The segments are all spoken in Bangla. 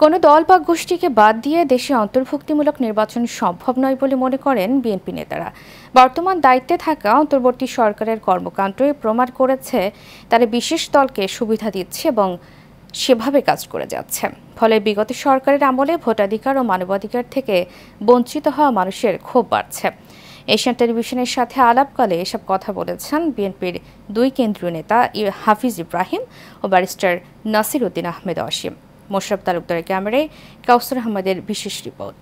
কোনো দল বা গোষ্ঠীকে বাদ দিয়ে দেশে অন্তর্ভুক্তিমূলক নির্বাচন সম্ভব নয় বলে মনে করেন বিএনপি নেতারা। বর্তমান দায়িত্বে থাকা অন্তর্বর্তী সরকারের কর্মকাণ্ডই প্রমাণ করেছে তারা বিশেষ দলকে সুবিধা দিচ্ছে এবং সেভাবে কাজ করে যাচ্ছে। ফলে বিগত সরকারের আমলে ভোটাধিকার ও মানবাধিকার থেকে বঞ্চিত হওয়া মানুষের ক্ষোভ বাড়ছে। এশিয়ান টেলিভিশনের সাথে আলাপকালে এসব কথা বলেছেন বিএনপির দুই কেন্দ্রীয় নেতা হাফিজ ইব্রাহিম ও ব্যারিস্টার নাসির উদ্দিন আহমেদ অসীম। মোশাররফ তালুকদারের ক্যামেরায় কাউসার আহমেদের বিশেষ রিপোর্ট।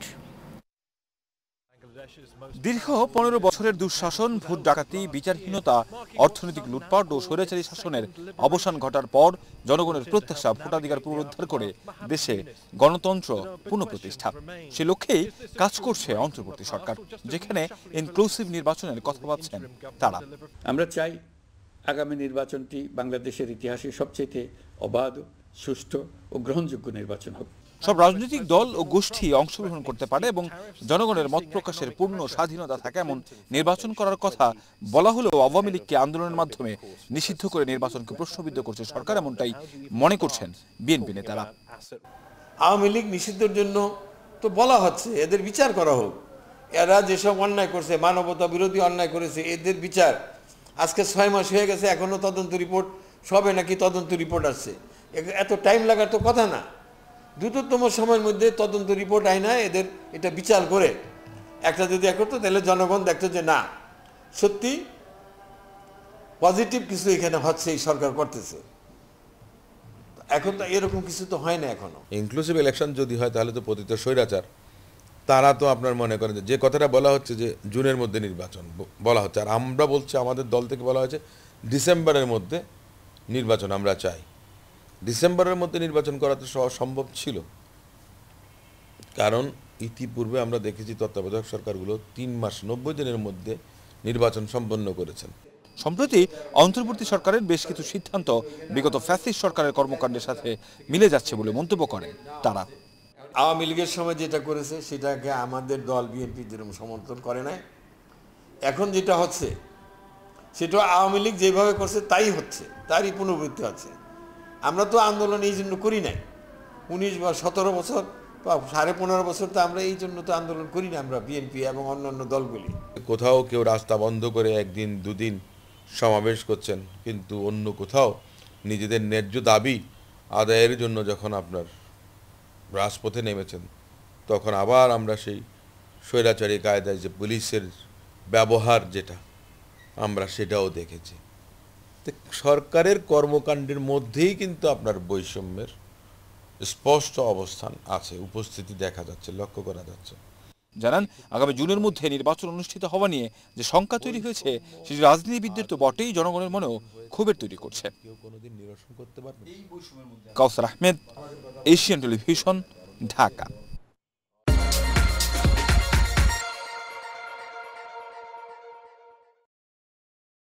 দীর্ঘ ১৫ বছরের দুঃশাসন, ভোট ডাকাতি, বিচারহীনতা, অর্থনৈতিক লুটপাট ও স্বৈরাচারী শাসনের অবসান ঘটার পর জনগণের প্রত্যাশা ভোটাধিকার পুনরুদ্ধার করে দেশে গণতন্ত্র পুনঃপ্রতিষ্ঠা। সে লক্ষ্যেই কাজ করছে অন্তর্বর্তী সরকার, যেখানে ইনক্লুসিভ নির্বাচনের কথা ভাবছেন তারা। আমরা চাই আগামী নির্বাচনটি বাংলাদেশের ইতিহাসে সবচেয়ে অবাধ, সুষ্ঠু ও গ্রহণযোগ্য নির্বাচন হোক। সব রাজনৈতিক দল ও গোষ্ঠী অংশগ্রহণ করতে পারে এবং জনগণের মত প্রকাশের পূর্ণ স্বাধীনতা থাকে এমন নির্বাচন করার কথা বলা হলেও আওয়ামী লীগকে আন্দোলনের মাধ্যমে নিষিদ্ধ করে নির্বাচনকে প্রশ্নবিদ্ধ করছে সরকার, এমনটাই মনে করছেন বিএনপি নেতারা। আওয়ামী লীগ নিষিদ্ধের জন্য তো বলা হচ্ছে এদের বিচার করা হোক। এরা যেসব অন্যায় করছে, মানবতা বিরোধী অন্যায় করেছে, এদের বিচার। আজকে 6 মাস হয়ে গেছে, এখনো তদন্ত রিপোর্ট, সবে নাকি তদন্ত রিপোর্ট আসছে। এত টাইম লাগার তো কথা না। দ্রুততম সময়ের মধ্যে তদন্ত রিপোর্ট আয় না, এদের এটা বিচার করে একটা যদি করতো তাহলে জনগণ দেখতো যে না, সত্যি পজিটিভ কিছু এখানে হচ্ছে, এই সরকার করতেছে। এখন তো এরকম কিছু তো হয় না এখনো। ইনক্লুসিভ ইলেকশন যদি হয় তাহলে তো পতিত স্বৈরাচার তারা তো আপনার মনে করেন যে কথাটা বলা হচ্ছে যে জুনের মধ্যে নির্বাচন বলা হচ্ছে, আর আমরা বলছি আমাদের দল থেকে বলা হয়েছে ডিসেম্বরের মধ্যে নির্বাচন আমরা চাই। ডিসেম্বরের মধ্যে নির্বাচন করা তো সম্ভব ছিল, কারণ ইতিপূর্বে আমরা দেখেছি তত্ত্বাবধায়ক সরকারগুলো 3 মাস 90 দিনের মধ্যে নির্বাচন সম্পন্ন করেছেন। সম্প্রতি অন্তর্বর্তী সরকারের বেশ কিছু সিদ্ধান্ত বিগত ফ্যাসিস্ট সরকারের কর্মকাণ্ডের সাথে মিলে যাচ্ছে বলে মন্তব্য করেন তারা। আওয়ামী লীগের সময় যেটা করেছে সেটাকে আমাদের দল বিএনপি যেরকম সমর্থন করে নাই। এখন যেটা হচ্ছে সেটা আওয়ামী লীগ যেভাবে করছে তাই হচ্ছে, তারই পুনরাবৃত্তি হচ্ছে। আমরা তো আন্দোলন এই জন্য করি নাই। 19 বা 17 বছর বা 15.5 বছর তো আমরা এই জন্য তো আন্দোলন করি না, আমরা বিএনপি এবং অন্যান্য দলগুলি। কোথাও কেউ রাস্তা বন্ধ করে 1 দিন 2 দিন সমাবেশ করছেন, কিন্তু অন্য কোথাও নিজেদের ন্যায্য দাবি আদায়ের জন্য যখন আপনার রাজপথে নেমেছেন, তখন আবার আমরা সেই স্বৈরাচারী কায়দায় যে পুলিশের ব্যবহার যেটা আমরা সেটাও দেখেছি। সরকারের কর্মকাণ্ডের মধ্যেই কিন্তু আপনার বৈষম্যের স্পষ্ট অবস্থান আছে, উপস্থিতি দেখা যাচ্ছে, লক্ষ্য করা যাচ্ছে। জানান, আগামী জুনের মধ্যে নির্বাচন অনুষ্ঠিত হওয়া নিয়ে যে শঙ্কা তৈরি হয়েছে সেটি রাজনীতিবিদদের তো বটেই, জনগণের মনেও ক্ষোভের তৈরি করছে। নিরসন করতে পারবে। কাউসার আহমেদ, এশিয়ান টেলিভিশন, ঢাকা।